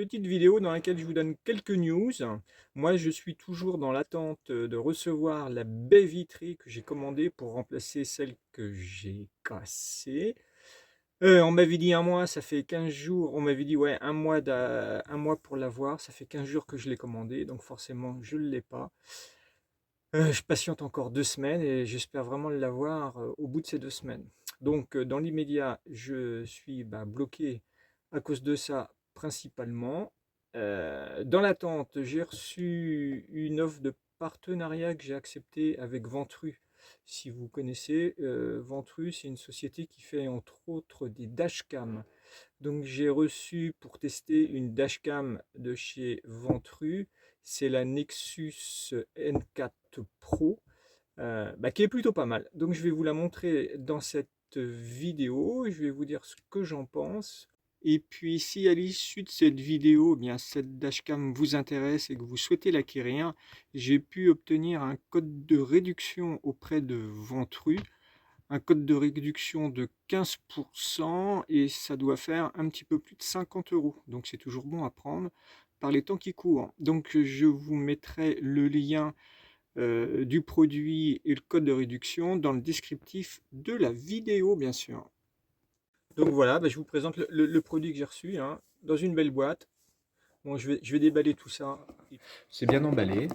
petite vidéo dans laquelle je vous donne quelques news. Moi, je suis toujours dans l'attente de recevoir la baie vitrée que j'ai commandée pour remplacer celle que j'ai cassée. On m'avait dit un mois, ça fait 15 jours. On m'avait dit, ouais, un mois pour l'avoir. Ça fait 15 jours que je l'ai commandée, donc forcément, je ne l'ai pas. Je patiente encore 2 semaines et j'espère vraiment l'avoir au bout de ces 2 semaines. Donc, dans l'immédiat, je suis bloqué à cause de ça principalement. Dans l'attente, j'ai reçu une offre de partenariat que j'ai acceptée avec Ventru. Si vous connaissez, Ventru, c'est une société qui fait entre autres des dashcams. Donc j'ai reçu pour tester une dashcam de chez Ventru, c'est la Nexus N4 Pro, qui est plutôt pas mal. Donc je vais vous la montrer dans cette vidéo, je vais vous dire ce que j'en pense. Et puis si à l'issue de cette vidéo, eh bien cette dashcam vous intéresse et que vous souhaitez l'acquérir, j'ai pu obtenir un code de réduction auprès de Ventru, un code de réduction de 15% et ça doit faire un petit peu plus de 50 euros. Donc c'est toujours bon à prendre par les temps qui courent. Donc je vous mettrai le lien du produit et le code de réduction dans le descriptif de la vidéo, bien sûr. Donc voilà, je vous présente le produit que j'ai reçu hein, dans une belle boîte. Bon, je vais déballer tout ça. C'est bien emballé.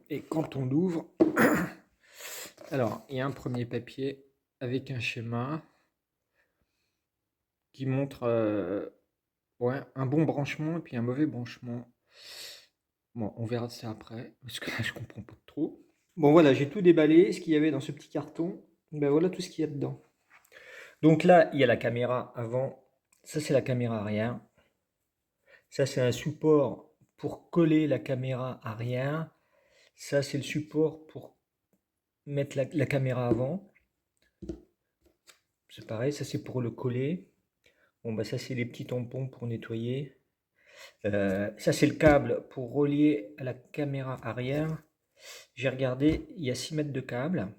Et quand on l'ouvre, alors il y a un premier papier avec un schéma qui montre ouais, un bon branchement et puis un mauvais branchement. Bon, on verra ça après, parce que là, je comprends pas trop. Bon, voilà, j'ai tout déballé, ce qu'il y avait dans ce petit carton. Ben voilà tout ce qu'il y a dedans. Donc là, il y a la caméra avant. Ça, c'est la caméra arrière. Ça, c'est un support pour coller la caméra arrière. Ça, c'est le support pour mettre la caméra avant. C'est pareil, ça, c'est pour le coller. Bon, bah ça, c'est les petits tampons pour nettoyer. Ça, c'est le câble pour relier à la caméra arrière. J'ai regardé, il y a 6 mètres de câble.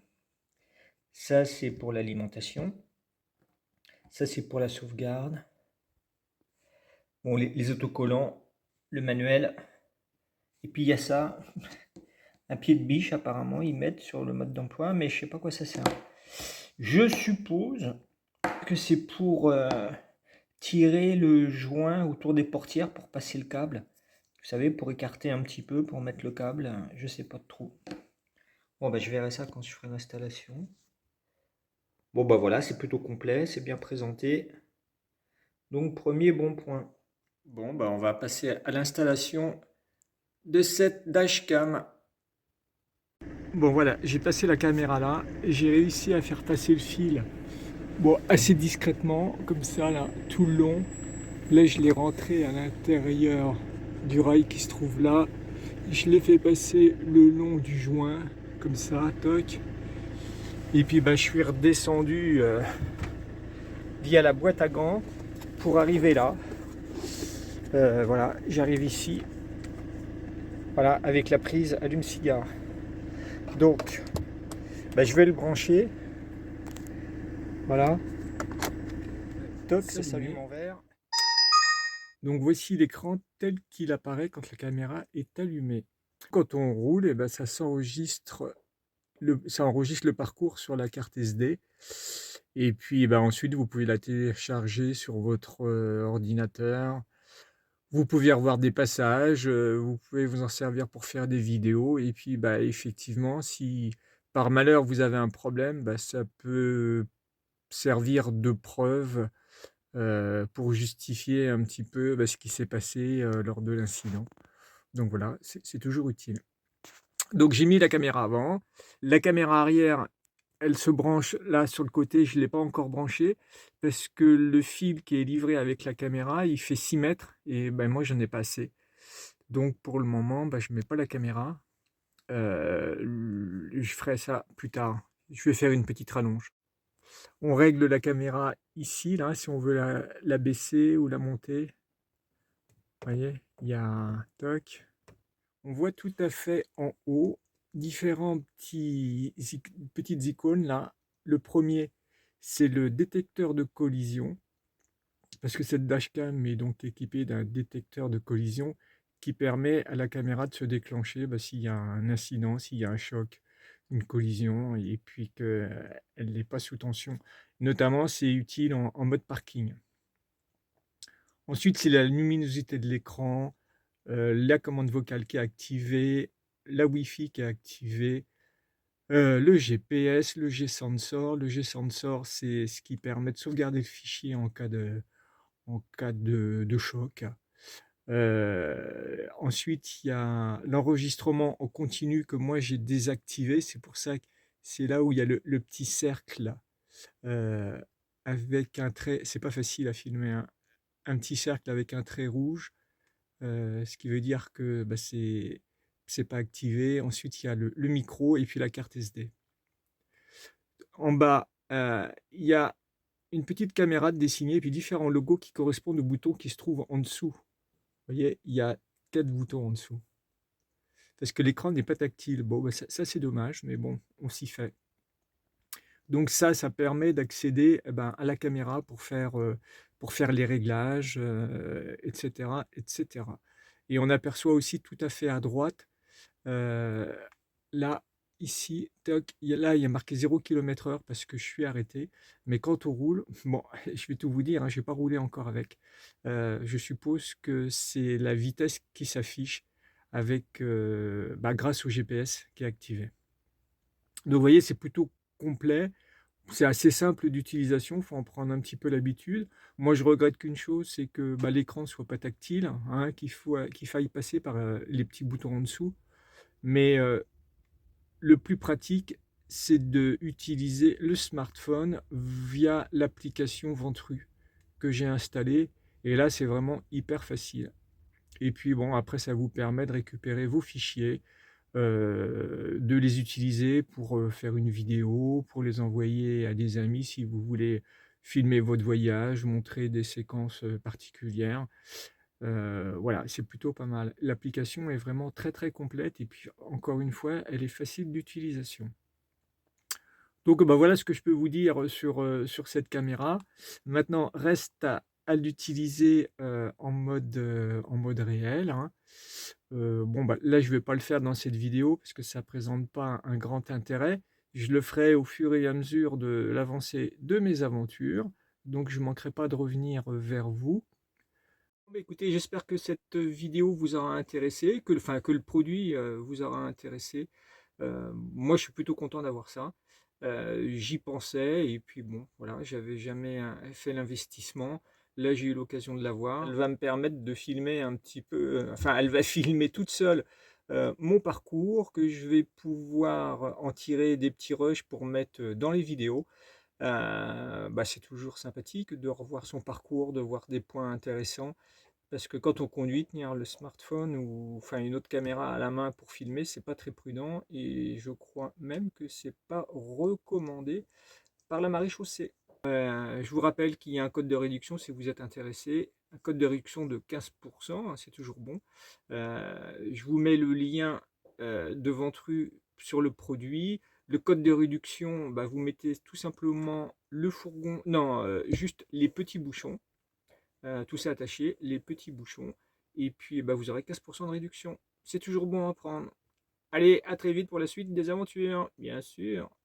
Ça, c'est pour l'alimentation. Ça, c'est pour la sauvegarde. Bon, les autocollants, le manuel. Et puis, il y a ça, un pied de biche, apparemment, ils mettent sur le mode d'emploi, mais je sais pas quoi ça sert. Je suppose que c'est pour tirer le joint autour des portières pour passer le câble. Vous savez, pour écarter un petit peu, pour mettre le câble, je sais pas trop. Bon, je verrai ça quand je ferai l'installation. Bon, voilà, c'est plutôt complet, c'est bien présenté. Donc, premier bon point. Bon, on va passer à l'installation de cette dashcam. Bon, voilà, j'ai passé la caméra là et j'ai réussi à faire passer le fil. Bon, assez discrètement, comme ça, là, tout le long. Là, je l'ai rentré à l'intérieur du rail qui se trouve là. Je l'ai fait passer le long du joint, comme ça, toc. Et puis, je suis redescendu via la boîte à gants pour arriver là. Voilà, j'arrive ici. Voilà, avec la prise allume-cigare. Donc, je vais le brancher. Voilà. Toc, ça s'allume en vert. Donc voici l'écran tel qu'il apparaît quand la caméra est allumée. Quand on roule, ça enregistre le parcours sur la carte SD. Et puis ensuite, vous pouvez la télécharger sur votre ordinateur. Vous pouvez revoir des passages, vous pouvez vous en servir pour faire des vidéos. Et puis effectivement, si par malheur vous avez un problème, ça peut servir de preuve pour justifier un petit peu ce qui s'est passé lors de l'incident. Donc voilà, c'est toujours utile. Donc j'ai mis la caméra avant. La caméra arrière, elle se branche là sur le côté. Je ne l'ai pas encore branchée parce que le fil qui est livré avec la caméra, il fait 6 mètres et moi, j'en ai pas assez. Donc pour le moment, je ne mets pas la caméra. Je ferai ça plus tard. Je vais faire une petite rallonge. On règle la caméra ici, là, si on veut la baisser ou la monter. Vous voyez, il y a un toc. On voit tout à fait en haut différents petites icônes là. Le premier, c'est le détecteur de collision. parce que cette dashcam est donc équipée d'un détecteur de collision qui permet à la caméra de se déclencher s'il y a un incident, s'il y a un choc, une collision et puis qu'elle n'est pas sous tension. Notamment, c'est utile en mode parking. Ensuite, c'est la luminosité de l'écran, la commande vocale qui est activée, la Wi-Fi qui est activée, le GPS, le G-Sensor. Le G-Sensor, c'est ce qui permet de sauvegarder le fichier en cas de choc. Ensuite, il y a l'enregistrement en continu que moi j'ai désactivé. C'est pour ça que c'est là où il y a le petit cercle euh, avec un trait. C'est pas facile à filmer, hein. Un petit cercle avec un trait rouge, ce qui veut dire que c'est pas activé. Ensuite, il y a le micro et puis la carte SD. En bas, il y a une petite caméra dessinée et puis différents logos qui correspondent aux boutons qui se trouvent en dessous. Vous voyez, il y a 4 boutons en dessous. Parce que l'écran n'est pas tactile. Bon, ça c'est dommage, mais bon, on s'y fait. Donc ça permet d'accéder à la caméra pour faire les réglages, etc., etc. Et on aperçoit aussi tout à fait à droite, euh, là, ici, toc, là, il y a marqué 0 km/h parce que je suis arrêté. Mais quand on roule, bon, je vais tout vous dire, hein, je n'ai pas roulé encore avec. Je suppose que c'est la vitesse qui s'affiche avec, grâce au GPS qui est activé. Donc, vous voyez, c'est plutôt complet. C'est assez simple d'utilisation, il faut en prendre un petit peu l'habitude. Moi, je regrette qu'une chose, c'est que l'écran ne soit pas tactile, hein, qu'il faille passer par les petits boutons en dessous. Mais le plus pratique, c'est d'utiliser le smartphone via l'application Ventru que j'ai installée. Et là, c'est vraiment hyper facile. Et puis bon, après, ça vous permet de récupérer vos fichiers, de les utiliser pour faire une vidéo, pour les envoyer à des amis si vous voulez filmer votre voyage, montrer des séquences particulières. Voilà, c'est plutôt pas mal. L'application est vraiment très très complète et puis encore une fois, elle est facile d'utilisation. Donc voilà ce que je peux vous dire sur cette caméra. Maintenant, reste à l'utiliser en mode réel, hein. Là, je ne vais pas le faire dans cette vidéo parce que ça ne présente pas un grand intérêt. Je le ferai au fur et à mesure de l'avancée de mes aventures. Donc, je ne manquerai pas de revenir vers vous. Écoutez, j'espère que cette vidéo vous aura intéressé, que le produit vous aura intéressé. Moi, je suis plutôt content d'avoir ça. J'y pensais et puis bon, voilà, j'avais jamais fait l'investissement. Là, j'ai eu l'occasion de l'avoir. Elle va me permettre de filmer un petit peu, enfin, elle va filmer toute seule mon parcours, que je vais pouvoir en tirer des petits rushs pour mettre dans les vidéos. C'est toujours sympathique de revoir son parcours, de voir des points intéressants. Parce que quand on conduit, tenir le smartphone ou enfin une autre caméra à la main pour filmer, c'est pas très prudent et je crois même que c'est pas recommandé par la maréchaussée. Je vous rappelle qu'il y a un code de réduction si vous êtes intéressé, un code de réduction de 15%, hein, c'est toujours bon. Je vous mets le lien de Ventru sur le produit. Le code de réduction, vous mettez tout simplement le fourgon, non, juste les petits bouchons. Tout ça attaché, les petits bouchons, et puis vous aurez 15% de réduction. C'est toujours bon à prendre. Allez, à très vite pour la suite des aventures, bien sûr.